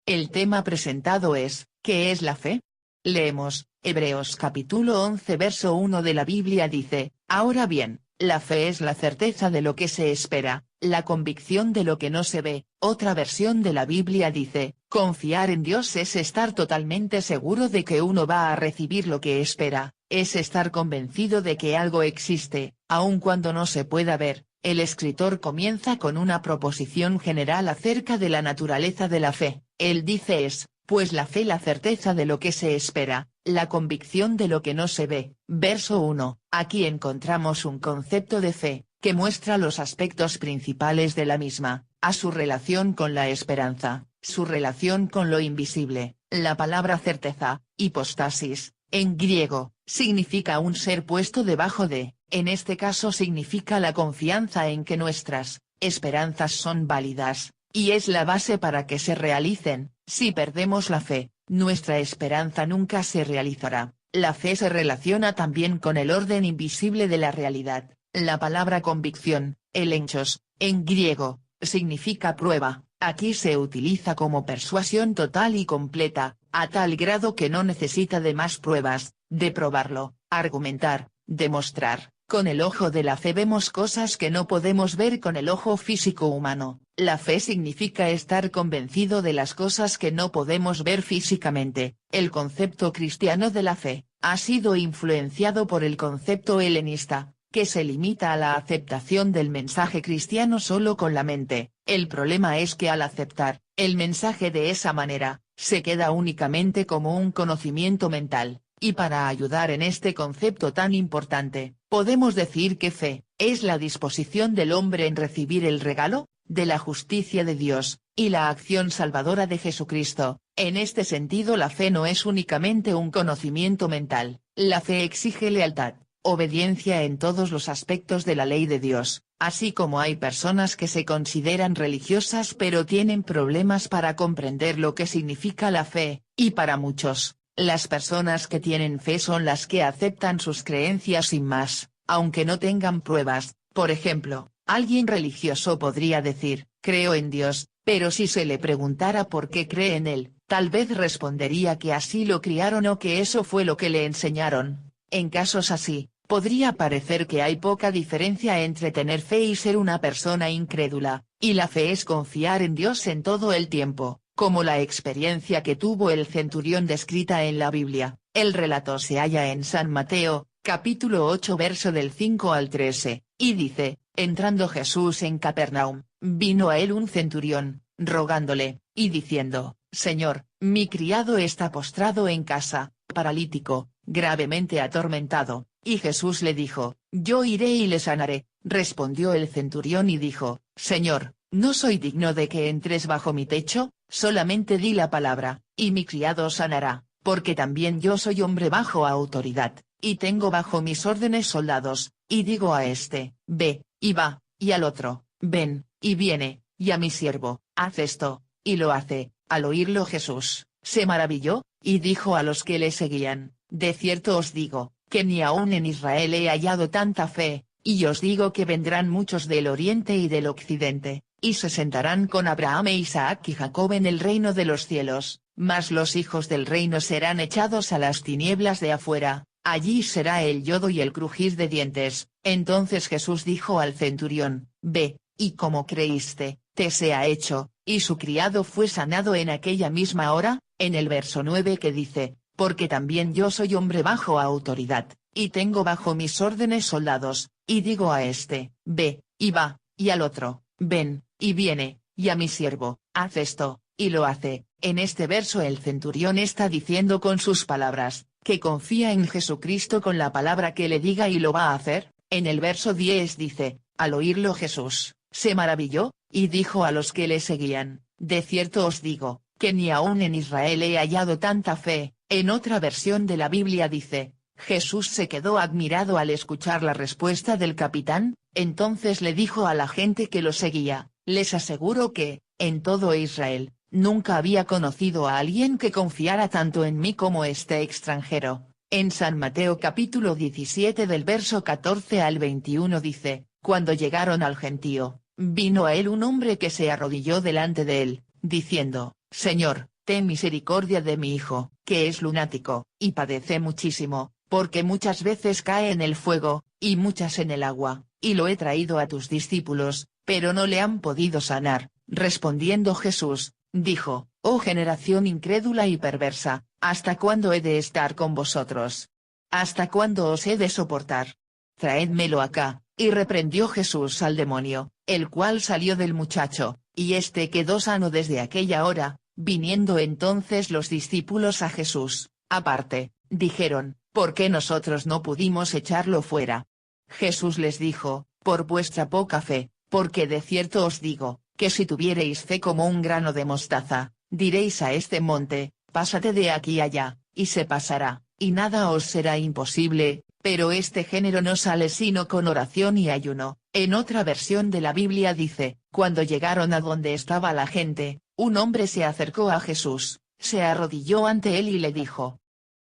El tema presentado es, ¿qué es la fe? Leemos, Hebreos capítulo 11 verso 1 de la Biblia dice, ahora bien, la fe es la certeza de lo que se espera, la convicción de lo que no se ve. Otra versión de la Biblia dice, confiar en Dios es estar totalmente seguro de que uno va a recibir lo que espera, es estar convencido de que algo existe, aun cuando no se pueda ver. El escritor comienza con una proposición general acerca de la naturaleza de la fe. Él dice pues la fe la certeza de lo que se espera, la convicción de lo que no se ve. Verso 1, aquí encontramos un concepto de fe, que muestra los aspectos principales de la misma, a su relación con la esperanza, su relación con lo invisible. La palabra certeza, hipostasis, en griego, significa un ser puesto debajo de, en este caso significa la confianza en que nuestras esperanzas son válidas, y es la base para que se realicen. Si perdemos la fe, nuestra esperanza nunca se realizará. La fe se relaciona también con el orden invisible de la realidad. La palabra convicción, elenchos, en griego, significa prueba. Aquí se utiliza como persuasión total y completa, a tal grado que no necesita de más pruebas, de probarlo, argumentar, demostrar. Con el ojo de la fe vemos cosas que no podemos ver con el ojo físico humano. La fe significa estar convencido de las cosas que no podemos ver físicamente. El concepto cristiano de la fe ha sido influenciado por el concepto helenista, que se limita a la aceptación del mensaje cristiano solo con la mente. El problema es que al aceptar el mensaje de esa manera, se queda únicamente como un conocimiento mental. Y para ayudar en este concepto tan importante, podemos decir que fe es la disposición del hombre en recibir el regalo de la justicia de Dios y la acción salvadora de Jesucristo. En este sentido, la fe no es únicamente un conocimiento mental. La fe exige lealtad, obediencia en todos los aspectos de la ley de Dios, así como hay personas que se consideran religiosas pero tienen problemas para comprender lo que significa la fe, y para muchos, las personas que tienen fe son las que aceptan sus creencias sin más, aunque no tengan pruebas. Por ejemplo, alguien religioso podría decir, creo en Dios, pero si se le preguntara por qué cree en él, tal vez respondería que así lo criaron o que eso fue lo que le enseñaron. En casos así, podría parecer que hay poca diferencia entre tener fe y ser una persona incrédula, y la fe es confiar en Dios en todo el tiempo. Como la experiencia que tuvo el centurión descrita en la Biblia. El relato se halla en San Mateo, capítulo 8 verso del 5 al 13, y dice, entrando Jesús en Capernaum, vino a él un centurión, rogándole, y diciendo, Señor, mi criado está postrado en casa, paralítico, gravemente atormentado. Y Jesús le dijo, yo iré y le sanaré. Respondió el centurión y dijo, Señor, no soy digno de que entres bajo mi techo, solamente di la palabra, y mi criado sanará, porque también yo soy hombre bajo autoridad, y tengo bajo mis órdenes soldados, y digo a este, ve, y va, y al otro, ven, y viene, y a mi siervo, haz esto, y lo hace. Al oírlo Jesús se maravilló, y dijo a los que le seguían, de cierto os digo, que ni aun en Israel he hallado tanta fe, y os digo que vendrán muchos del oriente y del occidente, y se sentarán con Abraham e Isaac y Jacob en el reino de los cielos, mas los hijos del reino serán echados a las tinieblas de afuera, allí será el lloro y el crujir de dientes. Entonces Jesús dijo al centurión, ve, y como creíste, te sea hecho, y su criado fue sanado en aquella misma hora. En el verso 9 que dice, porque también yo soy hombre bajo autoridad, y tengo bajo mis órdenes soldados, y digo a este, ve, y va, y al otro, ven, y viene, y a mi siervo, haz esto, y lo hace. En este verso el centurión está diciendo con sus palabras, que confía en Jesucristo con la palabra que le diga y lo va a hacer. En el verso 10 dice, al oírlo Jesús se maravilló, y dijo a los que le seguían, de cierto os digo, que ni aun en Israel he hallado tanta fe. En otra versión de la Biblia dice, Jesús se quedó admirado al escuchar la respuesta del capitán, entonces le dijo a la gente que lo seguía, les aseguro que, en todo Israel, nunca había conocido a alguien que confiara tanto en mí como este extranjero. En San Mateo capítulo 17 del verso 14 al 21 dice, cuando llegaron al gentío, vino a él un hombre que se arrodilló delante de él, diciendo, Señor, ten misericordia de mi hijo, que es lunático, y padece muchísimo, porque muchas veces cae en el fuego, y muchas en el agua, y lo he traído a tus discípulos, pero no le han podido sanar. Respondiendo Jesús, dijo, oh generación incrédula y perversa, ¿hasta cuándo he de estar con vosotros? ¿Hasta cuándo os he de soportar? Traédmelo acá. Y reprendió Jesús al demonio, el cual salió del muchacho, y éste quedó sano desde aquella hora. Viniendo entonces los discípulos a Jesús, aparte, dijeron, ¿por qué nosotros no pudimos echarlo fuera? Jesús les dijo, por vuestra poca fe, porque de cierto os digo, que si tuviereis fe como un grano de mostaza, diréis a este monte, pásate de aquí allá, y se pasará, y nada os será imposible. Pero este género no sale sino con oración y ayuno. En otra versión de la Biblia dice, cuando llegaron a donde estaba la gente, un hombre se acercó a Jesús, se arrodilló ante él y le dijo,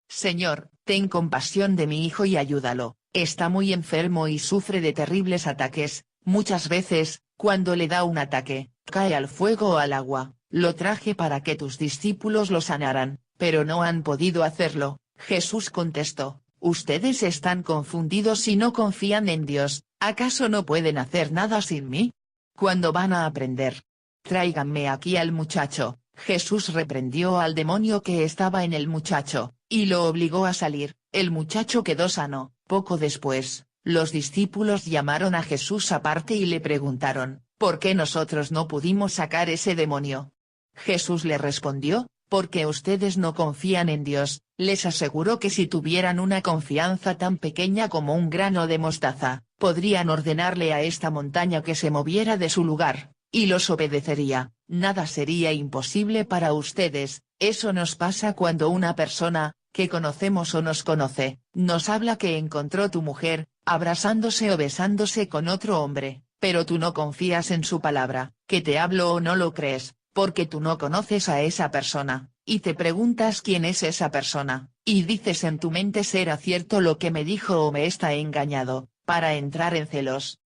Señor, ten compasión de mi hijo y ayúdalo, está muy enfermo y sufre de terribles ataques, muchas veces, cuando le da un ataque, cae al fuego o al agua. Lo traje para que tus discípulos lo sanaran, pero no han podido hacerlo. Jesús contestó, ustedes están confundidos y no confían en Dios, ¿acaso no pueden hacer nada sin mí? ¿Cuándo van a aprender? Tráiganme aquí al muchacho. Jesús reprendió al demonio que estaba en el muchacho, y lo obligó a salir. El muchacho quedó sano. Poco después, los discípulos llamaron a Jesús aparte y le preguntaron, ¿por qué nosotros no pudimos sacar ese demonio? Jesús le respondió, porque ustedes no confían en Dios. Les aseguro que si tuvieran una confianza tan pequeña como un grano de mostaza, podrían ordenarle a esta montaña que se moviera de su lugar, y los obedecería. Nada sería imposible para ustedes. Eso nos pasa cuando una persona, que conocemos o nos conoce, nos habla que encontró tu mujer, abrazándose o besándose con otro hombre, pero tú no confías en su palabra, que te hablo o no lo crees, porque tú no conoces a esa persona, y te preguntas quién es esa persona, y dices en tu mente será cierto lo que me dijo o me está engañado, para entrar en celos.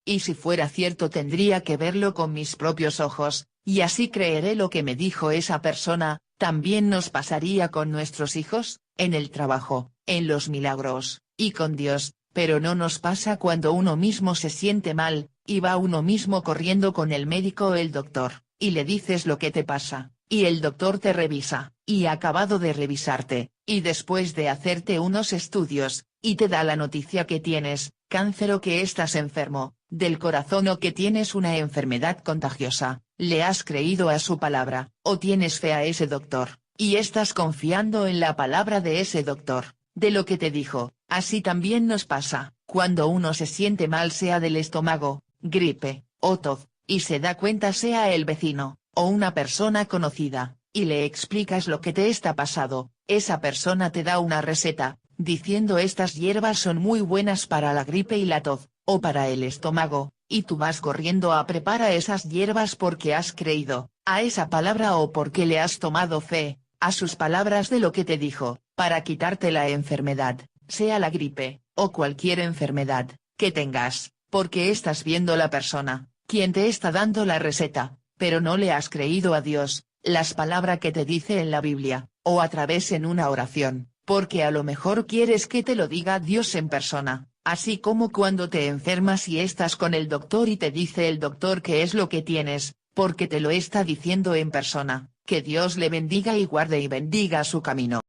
Y si fuera cierto tendría que verlo con mis propios ojos, y así creeré lo que me dijo esa persona. También nos pasaría con nuestros hijos, en el trabajo, en los milagros, y con Dios, pero no nos pasa cuando uno mismo se siente mal, y va uno mismo corriendo con el médico o el doctor, y le dices lo que te pasa, y el doctor te revisa, y acabado de revisarte, y después de hacerte unos estudios, y te da la noticia que tienes cáncer o que estás enfermo del corazón o que tienes una enfermedad contagiosa, ¿le has creído a su palabra, o tienes fe a ese doctor, y estás confiando en la palabra de ese doctor, de lo que te dijo? Así también nos pasa, cuando uno se siente mal, sea del estómago, gripe, o tos, y se da cuenta sea el vecino, o una persona conocida, y le explicas lo que te está pasando, esa persona te da una receta, diciendo estas hierbas son muy buenas para la gripe y la tos, o para el estómago, y tú vas corriendo a preparar esas hierbas porque has creído a esa palabra o porque le has tomado fe a sus palabras de lo que te dijo, para quitarte la enfermedad, sea la gripe, o cualquier enfermedad que tengas, porque estás viendo la persona, quien te está dando la receta, pero no le has creído a Dios, las palabras que te dice en la Biblia, o a través en una oración, porque a lo mejor quieres que te lo diga Dios en persona. Así como cuando te enfermas y estás con el doctor y te dice el doctor qué es lo que tienes, porque te lo está diciendo en persona. Que Dios le bendiga y guarde y bendiga su camino.